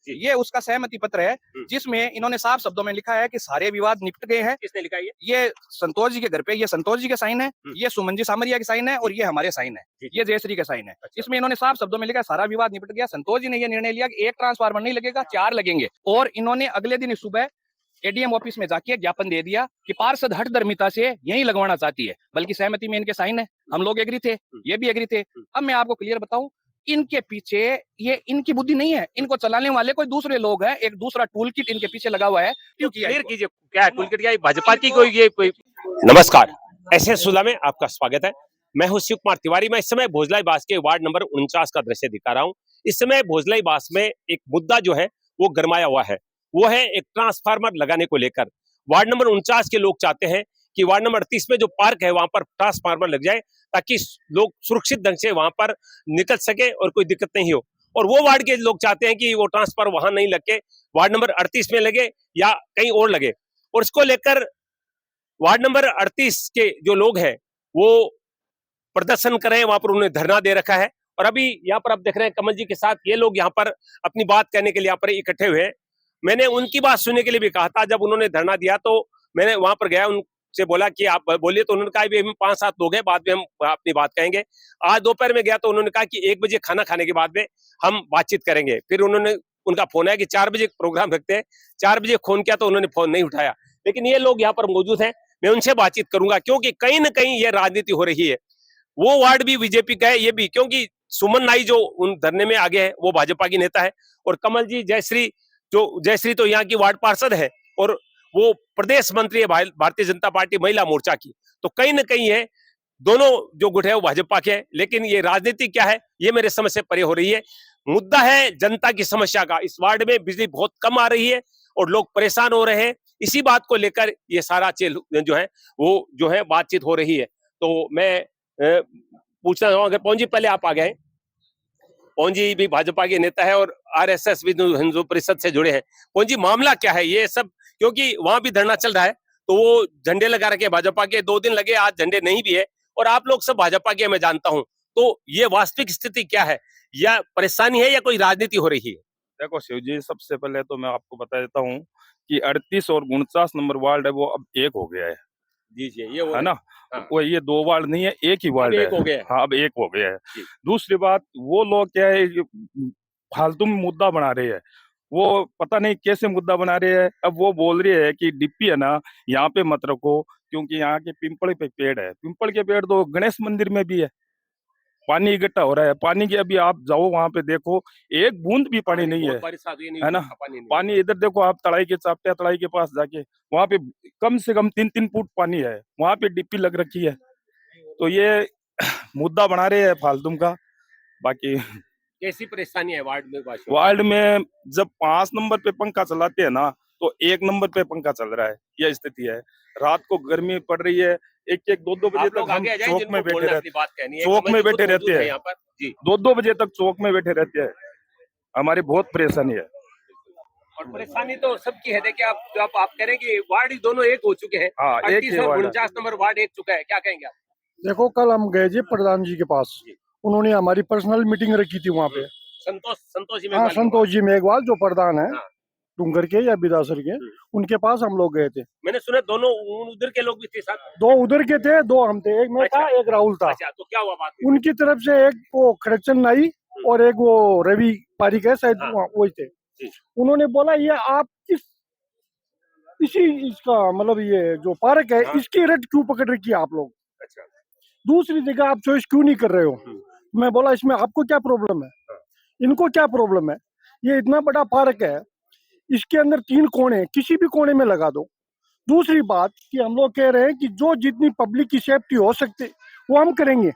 ये उसका सहमति पत्र है, जिसमें इन्होंने साफ शब्दों में लिखा है कि सारे विवाद निपट गए हैं। किसने लिखा है ये संतोष जी के घर पे, ये संतोष जी के साइन है, ये सुमन जी सामरिया के साइन है और ये हमारे साइन है, ये जयश्री के साइन है। इसमें इन्होंने साफ शब्दों में लिखा है सारा विवाद निपट गया। संतोष जी ने ये निर्णय लिया कि एक ट्रांसफार्मर नहीं लगेगा, 4 लगेंगे। और इन्होंने अगले दिन सुबह एडीएम ऑफिस में जाके ज्ञापन दे दिया कि पार्षद हठधर्मिता से यही लगवाना चाहती है, बल्कि सहमति में इनके साइन है, हम लोग एग्री थे, ये भी एग्री थे। अब मैं आपको क्लियर बताऊं, इनके पीछे ये इनकी बुद्धि नहीं है, इनको चलाने वाले कोई दूसरे लोग हैं, एक दूसरा टूल किट इनके पीछे लगा हुआ है। क्लियर कीजिए, क्या टूल किट, क्या भाजपा की कोई? नमस्कार, ऐसे सुला में आपका स्वागत है। मैं हूं शिव कुमार तिवारी। मैं इस समय भोजलाई बास के वार्ड नंबर 49 का दृश्य दिखा रहा हूं। इस समय भोजलाई बास में एक मुद्दा जो है वो गरमाया हुआ है, वो है एक ट्रांसफार्मर लगाने को लेकर। वार्ड नंबर 49 के लोग चाहते हैं कि वार्ड नंबर 38 में जो पार्क है वहां पर ट्रांसफार्मर लग जाए, ताकि लोग सुरक्षित ढंग से वहां पर निकल सके और कोई दिक्कत नहीं हो। और वो वार्ड के लोग चाहते हैं कि वो ट्रांसफार्मर वहां नहीं लग के वार्ड नंबर 38 में लगे या कहीं और लगे। और इसको लेकर वार्ड नंबर 38 के जो लोग हैं वो प्रदर्शन कर रहे हैं, वहां पर उन्होंने धरना दे रखा है। और अभी यहाँ पर आप देख रहे हैं कमल जी के साथ ये लोग यहाँ पर अपनी बात कहने के लिए यहाँ पर इकट्ठे हुए हैं। मैंने उनकी बात सुनने के लिए भी कहा था, जब उन्होंने धरना दिया तो मैंने वहां पर गया, उनसे बोला कि आप बोलिए, तो उन्होंने कहा भी हम 5-7 लोग हैं, बाद में हम अपनी बात कहेंगे। आज दोपहर में गया तो उन्होंने कहा कि 1 बजे खाना खाने के बाद में हम बातचीत करेंगे। फिर उनका फोन आया कि 4 बजे प्रोग्राम रखते हैं। 4 बजे फोन किया तो उन्होंने फोन नहीं उठाया। लेकिन ये लोग यहाँ पर मौजूद हैं, मैं उनसे बातचीत करूंगा, क्योंकि कहीं ना कहीं ये राजनीति हो रही है। वो वार्ड भी बीजेपी का है, ये भी, क्योंकि सुमन नाई जो उन धरने में आगे है वो भाजपा की नेता है, और कमल जी जयश्री तो यहाँ की वार्ड पार्षद है और वो प्रदेश मंत्री है भारतीय जनता पार्टी महिला मोर्चा की। तो कहीं ना कहीं है दोनों जो गुट है वो भाजपा के है। लेकिन ये राजनीति क्या है ये मेरे समझ से परे हो रही है। मुद्दा है जनता की समस्या का। इस वार्ड में बिजली बहुत कम आ रही है और लोग परेशान हो रहे हैं। इसी बात को लेकर ये सारा जो है वो जो है बातचीत हो रही है। तो मैं पूछना चाहूंगा, अगर पवन जी पहले आप आ गए। पवन जी भी भाजपा के नेता है और आरएसएस हिंदू परिषद से जुड़े हैं। पवन जी, मामला क्या है ये सब, क्योंकि वहां भी धरना चल रहा है, तो वो झंडे लगा रखे भाजपा के, 2 दिन लगे, आज झंडे नहीं भी है, और आप लोग सब भाजपा के, मैं जानता हूं। तो ये वास्तविक स्थिति क्या है, या परेशानी है या कोई राजनीति हो रही है? देखो शिव जी, सबसे पहले तो मैं आपको बता देता हूँ कि 38 और 49 नंबर वार्ड है वो अब एक हो गया है। जी जी, ये है ना। हाँ। वो ये 2 वार्ड नहीं है, एक ही वार्ड है। एक हो गया है। हाँ, अब एक हो गया है। दूसरी बात, वो लोग क्या है फालतू में मुद्दा बना रहे हैं। वो पता नहीं कैसे मुद्दा बना रहे हैं। अब वो बोल रही है कि डिप्पी है ना यहाँ पे मत रखो, क्योंकि यहाँ के पिंपल पे पेड़ है। पिंपल के पेड़ तो गणेश मंदिर में भी है। पानी इकट्ठा हो रहा है, पानी की अभी आप जाओ वहां पे देखो, एक बूंद भी पानी नहीं है ना। पानी इधर देखो आप, तड़ाई के पास जाके वहां पे कम से कम 3-3 फुट पानी है, वहां पे डिप्पी लग रखी है। तो ये मुद्दा बना रहे हैं फालतू का। बाकी कैसी परेशानी है वार्ड में? वार्ड में जब 5 नंबर पे पंखा चलाते हैं ना, तो 1 नंबर पे पंखा चल रहा है, यह स्थिति है। रात को गर्मी पड़ रही है, 1-1, 2-2 बजे तक हम चौक में बैठे रहते हैं। चौक में बैठे रहते हैं, 2-2 बजे तक चौक में बैठे रहते हैं। हमारी बहुत परेशानी है। और परेशानी तो सबकी है। देखिए, आप कह रहे हैं कि वार्ड दोनों एक हो चुके हैं। हाँ, 38 और 49 नंबर वार्ड एक चुका है, क्या कहेंगे आप? देखो, कल हम गए जी प्रधान जी के पास, उन्होंने हमारी पर्सनल मीटिंग रखी थी वहाँ पे। संतोष जी मेघवाल जो प्रधान है डूंगर के या बिदासर के, उनके पास हम लोग गए थे। मैंने सुना दोनों उधर के लोग भी थे साथ। 2 उधर के थे, 2 हम थे, एक मैं था, एक राहुल था। अच्छा, तो क्या हुआ बात? उनकी तरफ से एक वो खड़कचंद नाई और एक वो रवि पारिक है शायद, वही थे। उन्होंने बोला ये आप इसका मतलब ये जो पार्क है इसकी रेट क्यों पकड़ रखी है आप लोग? अच्छा। दूसरी जगह आप चॉइस क्यों नहीं कर रहे हो? मैं बोला इसमें आपको क्या प्रॉब्लम है, इनको क्या प्रॉब्लम है? ये इतना बड़ा पार्क है, इसके अंदर 3 कोने, किसी भी कोने में लगा दो। दूसरी बात कि हम लोग कह रहे हैं कि जो जितनी पब्लिक की सेफ्टी हो सकती वो हम करेंगे,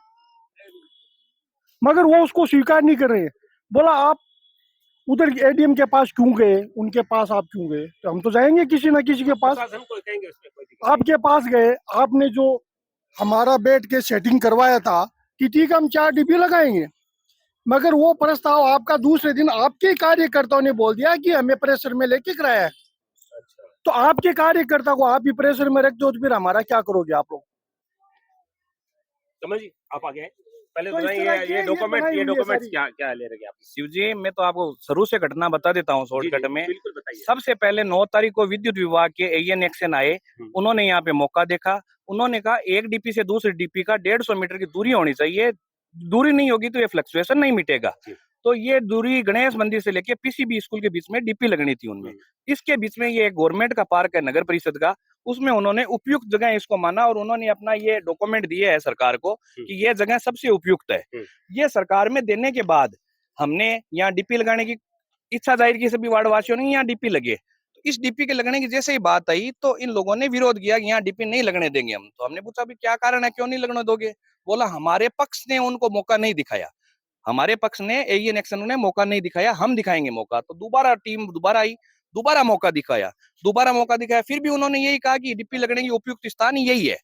मगर वो उसको स्वीकार नहीं कर रहे हैं। बोला आप उधर एडीएम के पास क्यों गए, उनके पास आप क्यों गए? तो हम तो जाएंगे किसी ना किसी के पास। आपके पास गए, आपने जो हमारा बैठ के सेटिंग करवाया था कि ठीक है हम 4 डिब्बी लगाएंगे, मगर वो प्रस्ताव आपका दूसरे दिन आपके कार्यकर्ताओं ने बोल दिया कि हमें प्रेशर में लेके कराया है। तो आपके कार्यकर्ता को आप ही प्रेशर में रखते हो, तो फिर हमारा क्या करोगे आप लोग? कमल जी, आप आ गए। पहले तो इस बताइए तरह की ये ये बनाई हुई है डॉक्यूमेंट्स सारी। क्या क्या ले रहे हैं आप? शिव जी, मैं तो आपको शुरू से घटना बता देता हूँ जी, शॉर्टकट जी, में। बिल्कुल बताइए। सबसे पहले 9 तारीख को विद्युत विभाग के एएन एक्शन आए। उन्होंने यहाँ पे मौका देखा। उन्होंने कहा एक डीपी से दूसरे डीपी का 150 मीटर की दूरी होनी चाहिए। दूरी नहीं होगी तो ये फ्लक्चुएशन नहीं मिटेगा। जी। तो ये दूरी गणेश मंदिर से लेके पीसीबी स्कूल के बीच में डीपी लगनी थी उनमें। इसके बीच में ये गवर्नमेंट का पार्क है नगर परिषद का, उसमें उन्होंने उपयुक्त जगह इसको माना और उन्होंने अपना ये डॉक्यूमेंट दिए है सरकार को कि ये जगह सबसे उपयुक्त है। ये सरकार में देने के बाद हमने यहाँ डीपी लगाने की इच्छा जाहिर की सभी वार्ड वासियों ने, यहाँ डीपी लगे। तो इस डीपी के लगने की जैसे ही बात आई तो इन लोगों ने विरोध किया कि यहाँ डीपी नहीं लगने देंगे हम। तो हमने पूछा भी क्या कारण है, क्यों नहीं लगने दोगे? बोला हमारे पक्ष ने उनको मौका नहीं दिखाया, हमारे पक्ष ने एएन एक्शन ने मौका नहीं दिखाया, हम दिखाएंगे मौका। तो दोबारा टीम दोबारा आई, दोबारा मौका दिखाया, फिर भी उन्होंने यही कहा कि डीपी लगने की उपयुक्त स्थान यही है।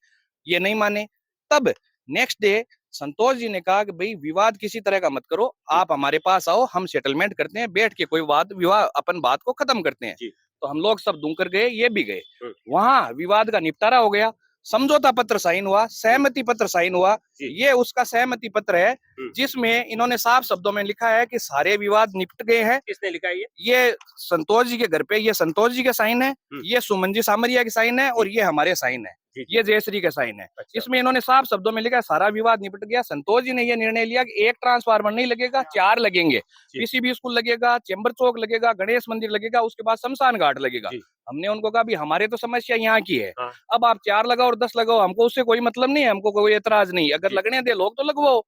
ये नहीं माने। तब नेक्स्ट डे संतोष जी ने कहा कि भाई विवाद किसी तरह का मत करो, आप हमारे पास आओ, हम सेटलमेंट करते हैं, बैठ के कोई वाद विवाद अपन बात को खत्म करते हैं। तो हम लोग सब दूंकर गए, ये भी गए। वहां विवाद का निपटारा हो गया, समझौता पत्र साइन हुआ, सहमति पत्र साइन हुआ। ये उसका सहमति पत्र है जिसमें इन्होंने साफ शब्दों में लिखा है कि सारे विवाद निपट गए हैं। किसने लिखा है ये संतोष जी के घर पे, ये संतोष जी के साइन है, ये सुमन जी सामरिया के साइन है और ये हमारे साइन है, ये जयश्री का साइन है। इसमें इन्होंने साफ शब्दों में लिखा है सारा विवाद निपट गया। संतोष जी ने यह निर्णय लिया कि एक ट्रांसफार्मर नहीं लगेगा, 4 लगेंगे। पीसीबी स्कूल लगेगा, चेंबर चौक लगेगा, गणेश मंदिर लगेगा, उसके बाद शमशान घाट लगेगा। हमने उनको कहा भी हमारे तो समस्या यहाँ की है, अब आप 4 लगाओ और 10 लगाओ, हमको उससे कोई मतलब नहीं है, हमको कोई एतराज नहीं, अगर लगने दे लोग तो लगवाओ।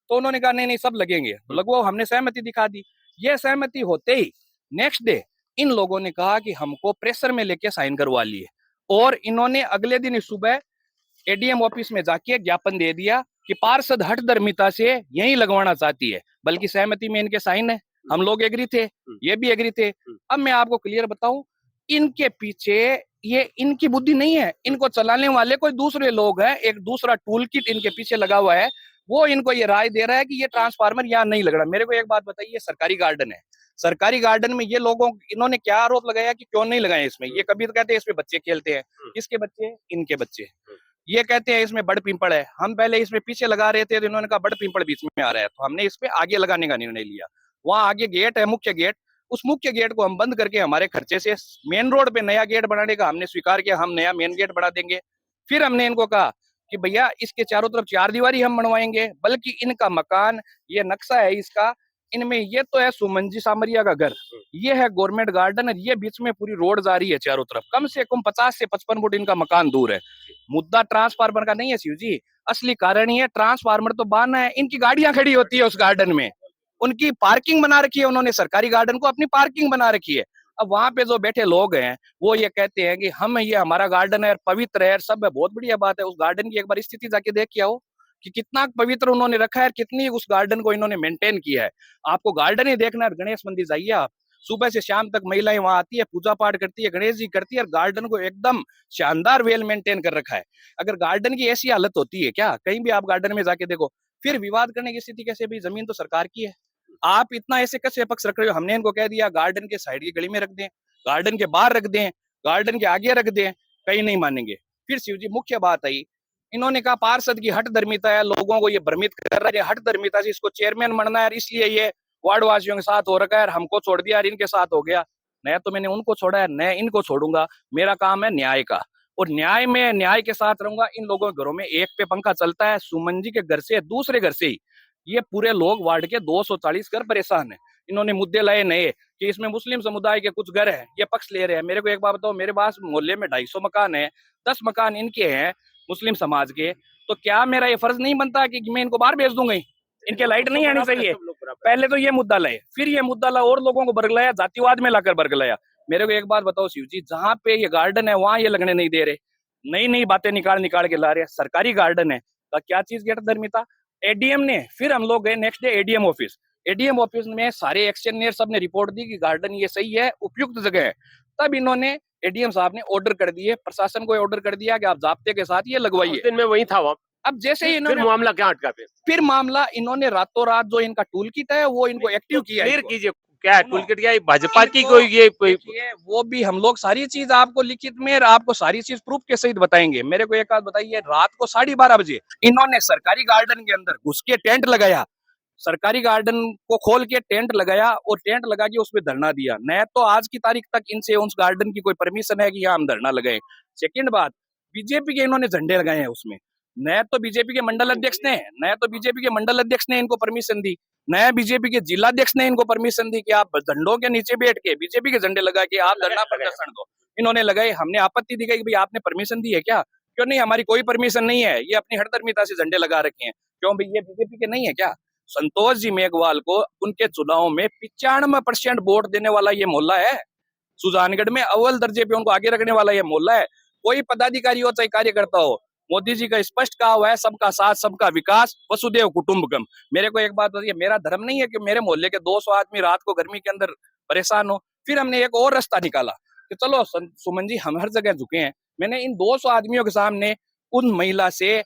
तो उन्होंने कहा नहीं नहीं सब लगेंगे, तो लगवाओ। हमने सहमति दिखा दी। ये सहमति होते ही नेक्स्ट डे इन लोगों ने कहा कि हमको प्रेशर में लेके साइन करवा लिए और इन्होंने अगले दिन सुबह एडीएम ऑफिस में जाके ज्ञापन दे दिया कि पार्षद हठधर्मिता से यही लगवाना चाहती है, बल्कि सहमति में इनके साइन है। हम लोग एग्री थे, ये भी एग्री थे। अब मैं आपको क्लियर बताऊं, इनके पीछे ये इनकी बुद्धि नहीं है, इनको चलाने वाले कोई दूसरे लोग हैं, एक दूसरा टूल किट इनके पीछे लगा हुआ है, वो इनको ये राय दे रहा है कि ये ट्रांसफार्मर यहाँ नहीं लग रहा। मेरे को एक बात बताइए, सरकारी गार्डन है, सरकारी गार्डन में ये लोगों इन्होंने क्या आरोप लगाया कि क्यों नहीं लगाए इसमें? ये कभी तो कहते हैं इसमें बच्चे खेलते हैं, किसके बच्चे? इनके बच्चे। ये कहते हैं इसमें बड़ पिंपल है, हम पहले इसमें पीछे लगा रहे थे तो इन्होंने कहा बड़ पिंपल बीच में आ रहा है, तो हमने इस पे आगे लगाने का निर्णय लिया। वहां आगे गेट है, मुख्य गेट, उस मुख्य गेट को हम बंद करके हमारे खर्चे से मेन रोड पे नया गेट बनाने का हमने स्वीकार किया, हम नया मेन गेट बना देंगे। फिर हमने इनको कहा कि भैया इसके चारों तरफ 4 दीवारी हम बनवाएंगे, बल्कि इनका मकान, ये नक्शा है इसका, इनमें ये तो है सुमन जी सामरिया का घर, ये है गवर्नमेंट गार्डन, ये बीच में पूरी रोड जा रही है चारों तरफ, कम से कम 50 से 55 फुट इनका मकान दूर है। मुद्दा ट्रांसफार्मर का नहीं है शिव जी, असली कारण ये ट्रांसफार्मर तो बहाना है, इनकी गाड़ियां खड़ी होती है उस गार्डन में, उनकी पार्किंग बना रखी है उन्होंने, सरकारी गार्डन को अपनी पार्किंग बना रखी है। अब वहां पे जो बैठे लोग हैं वो ये कहते हैं कि हम ये हमारा गार्डन है, पवित्र है, सब है, बहुत बढ़िया बात है। उस गार्डन की एक बार स्थिति जाके देख के आओ कि कितना पवित्र उन्होंने रखा है, कितनी उस गार्डन को इन्होंने मेंटेन किया है। आपको गार्डन ही देखना है, गणेश मंदिर जाइए आप, सुबह से शाम तक महिलाएं वहां आती है, पूजा पाठ करती है, गणेश जी करती है, और गार्डन को एकदम शानदार वेल मेंटेन कर रखा है। अगर गार्डन की ऐसी हालत होती है क्या, कहीं भी आप गार्डन में जाके देखो, फिर विवाद करने की स्थिति कैसे? भी जमीन तो सरकार की है, आप इतना ऐसे कैसे पक्ष रख रहे हो? हमने इनको कह दिया गार्डन के साइड की गली में रख दें, गार्डन के बाहर रख दें, गार्डन के आगे रख दें, कहीं नहीं मानेंगे। फिर शिव जी मुख्य बात आई, इन्होंने कहा पार्षद की हठधर्मिता है, लोगों को ये भ्रमित कर रहा है, हठधर्मिता से इसको चेयरमैन बनना है, इसलिए ये वार्ड वासियों के साथ हो रखा है, हमको छोड़ दिया और इनके साथ हो गया। नया तो मैंने उनको छोड़ा है, नया इनको छोड़ूंगा। मेरा काम है न्याय का, और न्याय में न्याय के साथ रहूंगा। इन लोगों के घरों में एक पे पंखा चलता है, सुमन जी के घर से, दूसरे घर से ही ये पूरे लोग वार्ड के 240 घर परेशान है। इन्होंने मुद्दे लाए नए कि इसमें मुस्लिम समुदाय के कुछ घर हैं, ये पक्ष ले रहे हैं। मेरे को एक बात बताओ, मेरे पास मोहल्ले में 250 मकान है, 10 मकान इनके हैं मुस्लिम समाज के, तो क्या मेरा ये फर्ज नहीं बनता कि मैं इनको बाहर भेज दूंगा? इनके लाइट नहीं आनी चाहिए? पहले तो ये मुद्दा लाए, फिर ये मुद्दा ला और लोगों को बरगलाया, जातिवाद में लाकर बरगलाया। मेरे को एक बात बताओ शिव जी, जहाँ पे ये गार्डन है वहां ये लगने नहीं दे रहे, नई नई बातें निकाल के ला रहे हैं। सरकारी गार्डन है तो क्या चीज की हठधर्मिता? एडीएम ने, फिर हम लोग गए next day ADM office, ADM office में सारे एक्शनियर सब ने रिपोर्ट दी कि गार्डन ये सही है, उपयुक्त जगह है। तब इन्होंने एडीएम साहब ने ऑर्डर कर दिए, प्रशासन को ऑर्डर कर दिया कि आप जाब्ते के साथ ये लगवाइए। दिन में वही था वहाँ। अब जैसे ही इन्होंने मामला क्या अटका? फिर मामला इन्होंने रातों रात जो इनका टूल किट है वो इनको एक्टिव किया। क्लियर कीजिए क्या है टूल किट, क्या है भाजपा की कोई ये कोई देखिए, वो भी हम लोग सारी चीज आपको लिखित में और आपको सारी चीज प्रूफ के सहित बताएंगे। मेरे को एक बात बताइए, रात को 12:30 बजे इन्होंने सरकारी गार्डन के अंदर घुस के टेंट लगाया, सरकारी गार्डन को खोल के टेंट लगाया और टेंट लगा के उसमें धरना दिया। न तो आज की तारीख तक इनसे उस गार्डन की कोई परमिशन है कि यहाँ हम धरना लगाए। सेकंड बात, बीजेपी के इन्होंने झंडे लगाए हैं उसमें, न तो बीजेपी के मंडल अध्यक्ष ने, न तो बीजेपी के मंडल अध्यक्ष ने इनको परमिशन दी, नया बीजेपी के जिलाध्यक्ष ने इनको परमिशन दी कि आप झंडों के नीचे बैठ के बीजेपी के झंडे लगा के आप धरना प्रदर्शन दो। इन्होंने लगाए, हमने आपत्ति दिखाई कि भाई आपने परमिशन दी है क्या? क्यों नहीं, हमारी कोई परमिशन नहीं है, ये अपनी हठधर्मिता से झंडे लगा रखे हैं। क्यों भाई, ये बीजेपी के नहीं है क्या? संतोष जी मेघवाल को उनके चुनाव में 95% वोट देने वाला ये मोहल्ला है। सुजानगढ़ में अव्वल दर्जे पे उनको आगे रखने वाला ये मोहल्ला है। कोई पदाधिकारी हो चाहे कार्यकर्ता हो, मोदी जी का स्पष्ट कहा हुआ है, सबका साथ सबका विकास, वसुदेव कुटुंबकम। मेरे को एक बात बताइए, मेरा धर्म नहीं है कि मेरे मोहल्ले के 200 आदमी रात को गर्मी के अंदर परेशान हो। फिर हमने एक और रास्ता निकाला कि चलो सुमन जी, हम हर जगह झुके हैं। मैंने इन 200 आदमियों के सामने उन महिला से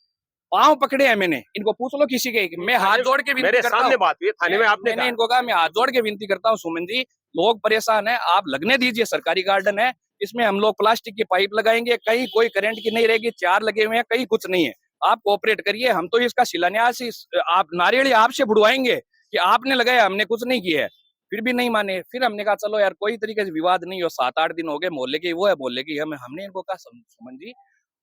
पांव पकड़े हैं, मैंने इनको पूछ लो किसी के, मैं हाथ जोड़ के विनती मेरे करता सामने हूं। बात हुई थाने में, आपने मैंने इनको कहा, मैं हाथ जोड़ के विनती करता हूँ सुमन जी, लोग परेशान है, आप लगने दीजिए, सरकारी गार्डन है, इसमें हम लोग प्लास्टिक की पाइप लगाएंगे, कहीं कोई करंट की नहीं रहेगी, 4 लगे हुए हैं, कहीं कुछ नहीं है, आप कोऑपरेट करिए, हम तो इसका शिलान्यास आप नारियल आपसे बुड़वाएंगे कि आपने लगाया, हमने कुछ नहीं किया है। फिर भी नहीं माने। फिर हमने कहा चलो यार, कोई तरीके से विवाद नहीं हो, 7-8 दिन हो गए, मोहल्ले के वो है, मोहल्ले की हमने इनको कहा सुमन जी,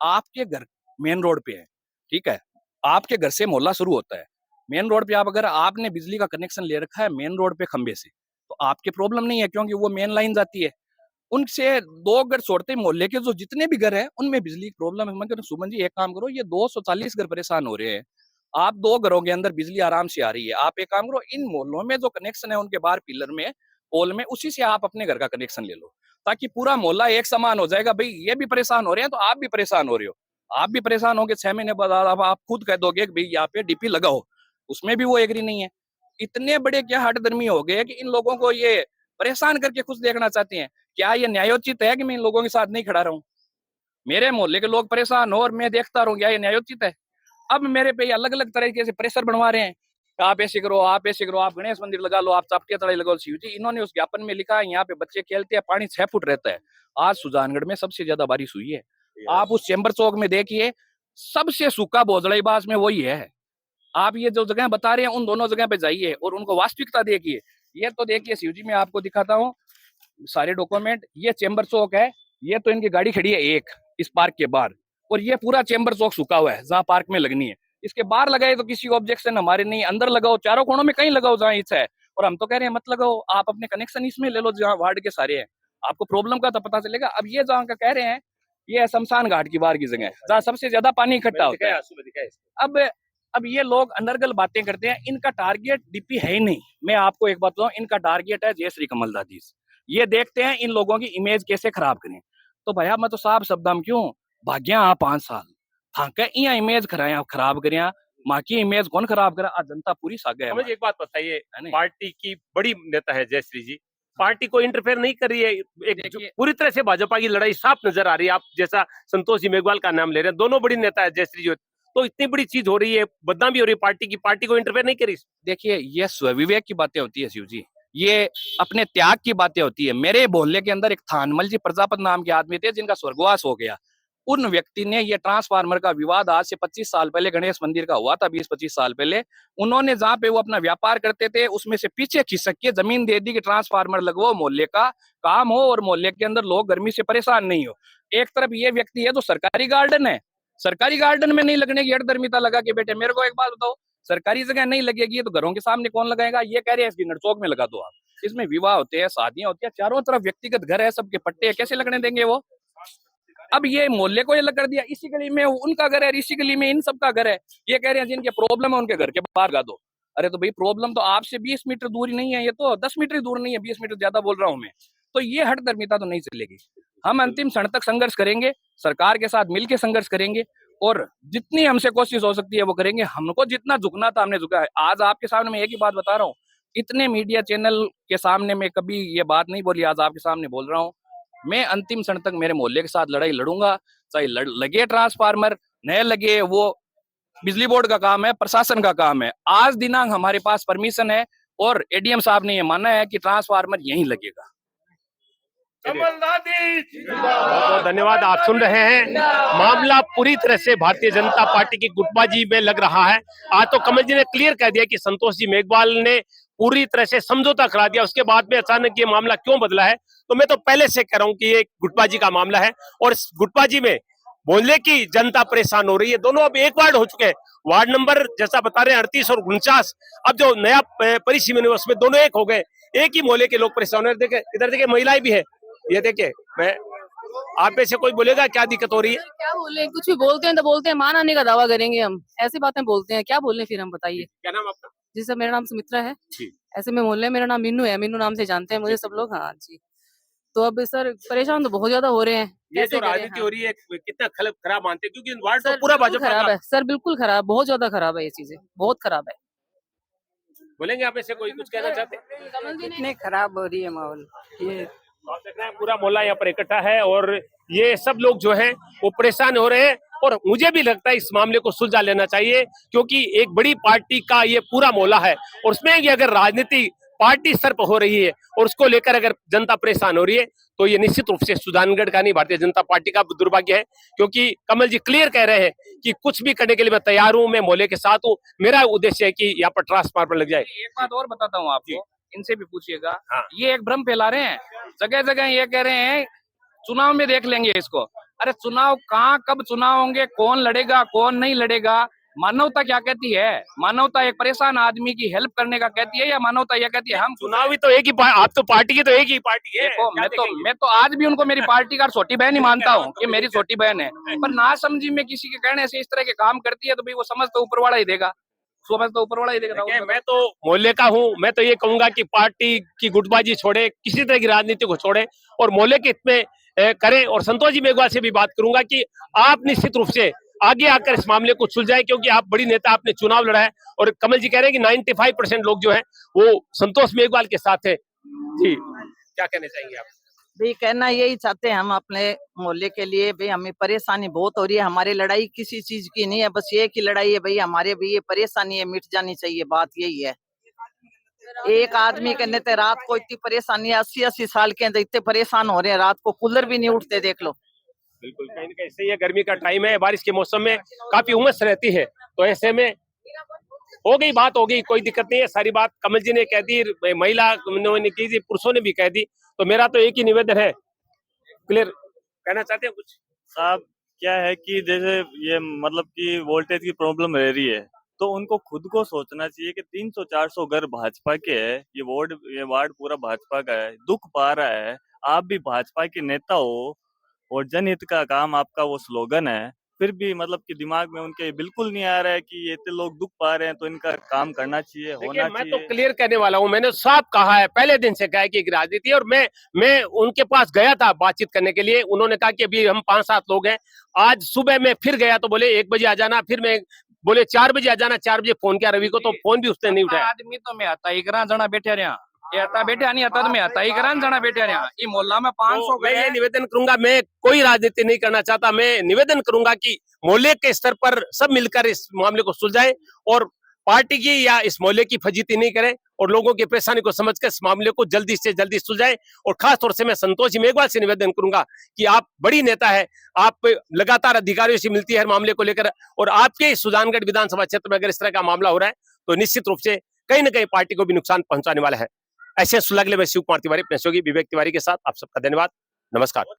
आपके घर मेन रोड पे है, ठीक है, आपके घर से मोहल्ला शुरू होता है, मेन रोड पे आप अगर आपने बिजली का कनेक्शन ले रखा है मेन रोड पे खंबे से, तो आपके प्रॉब्लम नहीं है, क्योंकि वो मेन लाइन जाती है। उनसे 2 घर छोड़ते मोहल्ले के जो जितने भी घर है उनमें बिजली की प्रॉब्लम है। मैं कहता हूं सुमन जी, एक काम करो, ये 240 घर परेशान हो रहे हैं, आप 2 घरों के अंदर बिजली आराम से आ रही है, आप एक काम करो, इन मोहल्लों में जो कनेक्शन है उनके बाहर पिलर में, पोल में, उसी से आप अपने घर का कनेक्शन ले लो, ताकि पूरा मोहल्ला एक समान हो जाएगा। भाई ये भी परेशान हो रहे हैं तो आप भी परेशान हो रहे हो, आप भी परेशान होगे, 6 महीने बाद आप खुद कह दोगे कि भाई यहाँ पे डीपी लगाओ, उसमें भी वो एग्री नहीं है। इतने बड़े क्या हठधर्मी हो गए कि इन लोगों को ये परेशान करके खुश देखना चाहते हैं। क्या ये न्यायोचित है कि मैं इन लोगों के साथ नहीं खड़ा रहूं? मेरे मोहल्ले के लोग परेशान हो और मैं देखता रहूं, क्या ये न्यायोचित है? अब मेरे पे अलग अलग तरीके से प्रेशर बनवा रहे हैं, आप ऐसे करो, आप ऐसे करो, आप गणेश मंदिर लगा लो, आप चापटिया तड़ाई लगाओ। शिव जी, इन्होंने उस ज्ञापन में लिखा है यहाँ पे बच्चे खेलते हैं, पानी 6 फुट रहता है। आज सुजानगढ़ में सबसे ज्यादा बारिश हुई है, आप उस चैम्बर चौक में देखिए, सबसे सूखा भोजड़ाईबाज में वही है। आप ये जो जगह बता रहे हैं उन दोनों जगह पे जाइए और उनको वास्तविकता देखिए। ये तो देखिए शिव जी, मैं आपको दिखाता हूँ सारे डॉक्यूमेंट। ये चैम्बर चौक है, ये तो इनकी गाड़ी खड़ी है एक इस पार्क के बाहर, और ये पूरा चैम्बर चौक सूखा हुआ है जहाँ पार्क में लगनी है। इसके बाहर लगाए तो किसी ऑब्जेक्शन हमारे नहीं, अंदर लगाओ, चारों कोनों में कहीं लगाओ जहाँ इच्छा है। और हम तो कह रहे हैं मत लगाओ, आप अपने कनेक्शन इसमें ले लो जहाँ वार्ड के सारे हैं, आपको प्रॉब्लम का तो पता चलेगा। अब ये जहाँ का कह रहे हैं, ये शमशान घाट की बाहर की जगह है जहाँ सबसे ज्यादा पानी इकट्ठा होता है। अब ये लोग अनर्गल बातें करते हैं, इनका टारगेट डीपी है ही नहीं। मैं आपको एक बात बताऊं, इनका टारगेट है जय श्री कमल दादीस। ये देखते हैं इन लोगों की इमेज कैसे खराब करें। तो भैया मैं तो साफ शब्दम क्यों भाग्या 5 साल थाके इया इमेज खराब करिया, माँ की इमेज कौन खराब करा, आज जनता पूरी सागे है। मुझे एक बात बताइए, है नहीं? पार्टी की बड़ी नेता है जयश्री जी, पार्टी को इंटरफेयर नहीं कर रही है, पूरी तरह से भाजपा की लड़ाई साफ नजर आ रही है। आप जैसा संतोष जी मेघवाल का नाम ले रहे हैं, दोनों बड़ी नेता है जयश्री जी, तो इतनी बड़ी चीज हो रही है, बदनामी हो रही है पार्टी की, पार्टी को इंटरफेयर नहीं करी। देखिए, ये स्वविवेक की बातें होती है शिव जी, ये अपने त्याग की बातें होती है। मेरे मोहल्ले के अंदर एक थानमल जी प्रजापत नाम के आदमी थे जिनका स्वर्गवास हो गया। उन व्यक्ति ने ये ट्रांसफार्मर का विवाद आज से 25 साल पहले गणेश मंदिर का हुआ था, 20-25 साल पहले, उन्होंने जहाँ पे वो अपना व्यापार करते थे उसमें से पीछे खिसक के जमीन दे दी कि ट्रांसफार्मर लगवाओ, मोहल्ले का काम हो और मोहल्ले के अंदर लोग गर्मी से परेशान नहीं हो। एक तरफ ये व्यक्ति है तो सरकारी गार्डन है, सरकारी गार्डन में नहीं लगने की हठधर्मिता लगा के बेटे। मेरे को एक बात बताओ, सरकारी जगह नहीं लगेगी तो घरों के सामने कौन लगाएगा? ये कह रहे हैं इसकी चौक में लगा दो आप। इसमें विवाह होते हैं, शादियां होती है, चारों तरफ व्यक्तिगत घर है, सबके पट्टे है, कैसे लगने देंगे वो? अब ये मोहल्ले को ये अलग कर दिया, इसी गली में उनका घर है, इसी गली में इन सबका घर है। ये कह रहे हैं जिनके प्रॉब्लम है उनके घर के बाहर गा दो। अरे तो भाई प्रॉब्लम तो आपसे 20 मीटर दूर ही नहीं है, ये तो 10 मीटर दूर नहीं है, 20 मीटर ज्यादा बोल रहा हूं मैं। तो ये हठधर्मिता तो नहीं चलेगी। हम अंतिम क्षण तक संघर्ष करेंगे, सरकार के साथ मिलकर संघर्ष करेंगे और जितनी हमसे कोशिश हो सकती है वो करेंगे। हमको जितना झुकना था हमने झुका है। आज आपके सामने मैं एक ही बात बता रहा हूँ, इतने मीडिया चैनल के सामने मैं कभी ये बात नहीं बोली, आज आपके सामने बोल रहा हूँ। मैं अंतिम क्षण तक मेरे मोहल्ले के साथ लड़ाई लड़ूंगा, चाहे लगे ट्रांसफार्मर न लगे, वो बिजली बोर्ड का काम है, प्रशासन का काम है। आज दिनांक हमारे पास परमिशन है और एडीएम साहब ने ये माना है कि ट्रांसफार्मर यहीं लगेगा। बहुत बहुत धन्यवाद। आप सुन रहे हैं, मामला पूरी तरह से भारतीय जनता पार्टी की गुटबाजी में लग रहा है। आज तो कमल जी ने क्लियर कह दिया कि संतोष जी मेघवाल ने पूरी तरह से समझौता करा दिया, उसके बाद में अचानक ये मामला क्यों बदला है। तो मैं तो पहले से कह रहा हूं कि ये गुटबाजी का मामला है और इस गुटबाजी में भोजले की जनता परेशान हो रही है। दोनों अब एक वार्ड हो चुके हैं, वार्ड नंबर जैसा बता रहे हैं 38 और 49। अब जो नया परिसीमन है उसमें दोनों एक हो गए, एक ही मोहल्ले के लोग परेशान हो रहे। देखे इधर देखिए महिलाएं भी है, ये देखिए। मैं आप में से कोई बोलेगा क्या दिक्कत हो रही है? क्या बोले, कुछ भी बोलते हैं तो बोलते हैं मान आने का दावा करेंगे हम, ऐसी बातें बोलते हैं, क्या बोलें फिर हम, बताइए। क्या नाम आपका? जी सर, मेरा नाम सुमित्रा है। जी। ऐसे में मोहल्ले मेरा नाम मीनू है, मीनू नाम से जानते हैं मुझे सब लोग। हाँ जी। तो अब सर परेशान तो बहुत ज्यादा हो रहे हैं। ये कैसे जो करें? राजनीति हाँ। हो रही है कितना खराब मानते हैं, क्योंकि वार्ड तो सर पूरा बिल्कुल भाजपा खराब का। है सर, बिल्कुल खराब, बहुत ज्यादा खराब है, ये चीजें बहुत खराब है। बोलेंगे आप में से कोई कुछ कहना चाहते हैं? कितने खराब हो रही है माहौल ये। आप देख रहे हैं पूरा मोहल्ला यहाँ पर इकट्ठा है और ये सब लोग जो हैं वो परेशान हो रहे हैं। और मुझे भी लगता है इस मामले को सुलझा लेना चाहिए, क्योंकि एक बड़ी पार्टी का ये पूरा मोहल्ला है और उसमें ये अगर राजनीति पार्टी स्तर पर हो रही है और उसको लेकर अगर जनता परेशान हो रही है तो ये निश्चित रूप से सुजानगढ़ का नहीं, भारतीय जनता पार्टी का दुर्भाग्य है। क्योंकि कमल जी क्लियर कह रहे हैं कि कुछ भी करने के लिए मैं तैयार हूं, मैं मोहल्ले के साथ हूं, मेरा उद्देश्य है कि यहाँ पर ट्रांसफार्मर लग जाए। एक बात और बताता हूँ आपको, इनसे भी पूछिएगा। हाँ। ये एक भ्रम फैला रहे हैं, जगह जगह ये कह रहे हैं चुनाव में देख लेंगे इसको। अरे चुनाव कहाँ, कब चुनाव होंगे, कौन लड़ेगा कौन नहीं लड़ेगा, मानवता क्या कहती है? मानवता एक परेशान आदमी की हेल्प करने का कहती है, या मानवता यह कहती है हम चुनाव ही तो एक ही आप तो पार्टी की तो एक ही पार्टी है। देखो, मैं तो आज भी उनको मेरी पार्टी का छोटी बहन ही मानता हूँ कि मेरी छोटी बहन है, पर नासमझी में किसी के कहने से इस तरह के काम करती है तो भाई वो समझ तो ऊपर वाला ही देगा, समझ तो ऊपर वाला ही देगा। देखिए, मैं तो मोहल्ले का हूँ, मैं तो ये कहूंगा कि पार्टी की गुटबाजी छोड़े, किसी तरह की राजनीति को छोड़े और मोहल्ले के हित में करें। और संतोष जी मेघवाल से भी बात करूंगा कि आप निश्चित रूप से आगे आकर इस मामले को सुलझाएं, क्योंकि आप बड़ी नेता, आपने चुनाव लड़ा है और कमल जी कह रहे हैं कि 95% लोग जो है वो संतोष मेघवाल के साथ है। जी, क्या कहना चाहेंगे आप? भाई कहना यही चाहते हैं हम अपने मोहल्ले के लिए, भाई हमें परेशानी बहुत हो रही है। हमारी लड़ाई किसी चीज की नहीं है, बस ये की लड़ाई है भाई, हमारे भी ये परेशानी है, मिट जानी चाहिए, बात यही है। एक आदमी कहने ते रात को इतनी परेशानी है, 80-80 साल के अंदर इतने परेशान हो रहे हैं, रात को कूलर भी नहीं उठते, देख लो। बिल्कुल, कहीं ना कहीं से ये गर्मी का टाइम है, बारिश के मौसम में काफी उमस रहती है, तो ऐसे में हो गई बात, हो गई, कोई दिक्कत नहीं है। सारी बात कमल जी ने कह दी, महिला ने की थी, पुरुषों ने भी कह दी, तो मेरा तो एक ही निवेदन है। क्लियर कहना चाहते हैं कुछ साहब? क्या है कि जैसे ये मतलब कि वोल्टेज की प्रॉब्लम रह रही है, तो उनको खुद को सोचना चाहिए कि 300-400 घर भाजपा के है, ये वार्ड पूरा भाजपा का है, दुख पा रहा है। आप भी भाजपा के नेता हो और जनहित का काम आपका वो स्लोगन है, फिर भी मतलब कि दिमाग में उनके बिल्कुल नहीं आ रहा है कि ये इतने लोग दुख पा रहे हैं तो इनका काम करना चाहिए, होना मैं चाहिए। तो क्लियर करने वाला हूँ, मैंने साफ कहा है, पहले दिन से कहा है कि एक राजनीति। और मैं उनके पास गया था बातचीत करने के लिए, उन्होंने कहा कि अभी हम 5-7 लोग हैं। आज सुबह मैं फिर गया तो बोले 1 बजे आ जाना, फिर मैं बोले 4 बजे आ जाना, 4 बजे फोन किया रवि को, तो फोन भी उसने नहीं उठाया। आदमी तो मैं आता ही करा जना बैठे रहा, ये आता बैठे नहीं आता तो मैं आता ही करा जना बैठे रहा। ये मोहल्ला में 500 मैं ये निवेदन करूंगा, मैं कोई राजनीति नहीं करना चाहता, मैं निवेदन करूंगा कि मोहल्ले के स्तर पर सब मिलकर इस मामले को सुलझाएं और पार्टी की या इस मोहल्ले की फजीती नहीं करें और लोगों की परेशानी को समझकर इस मामले को जल्दी से जल्दी सुलझाएं। और खास तौर से मैं संतोष जी मेघवाल से निवेदन करूंगा कि आप बड़ी नेता है, आप लगातार अधिकारियों से मिलती है हर मामले को लेकर, और आपके सुजानगढ़ विधानसभा क्षेत्र में अगर इस तरह का मामला हो रहा है तो निश्चित रूप से कहीं ना कहीं पार्टी को भी नुकसान पहुंचाने वाला है। ऐसे सुलगले में शिव कुमार तिवारी, अपने सहयोगी विवेक तिवारी के साथ आप सबका धन्यवाद, नमस्कार।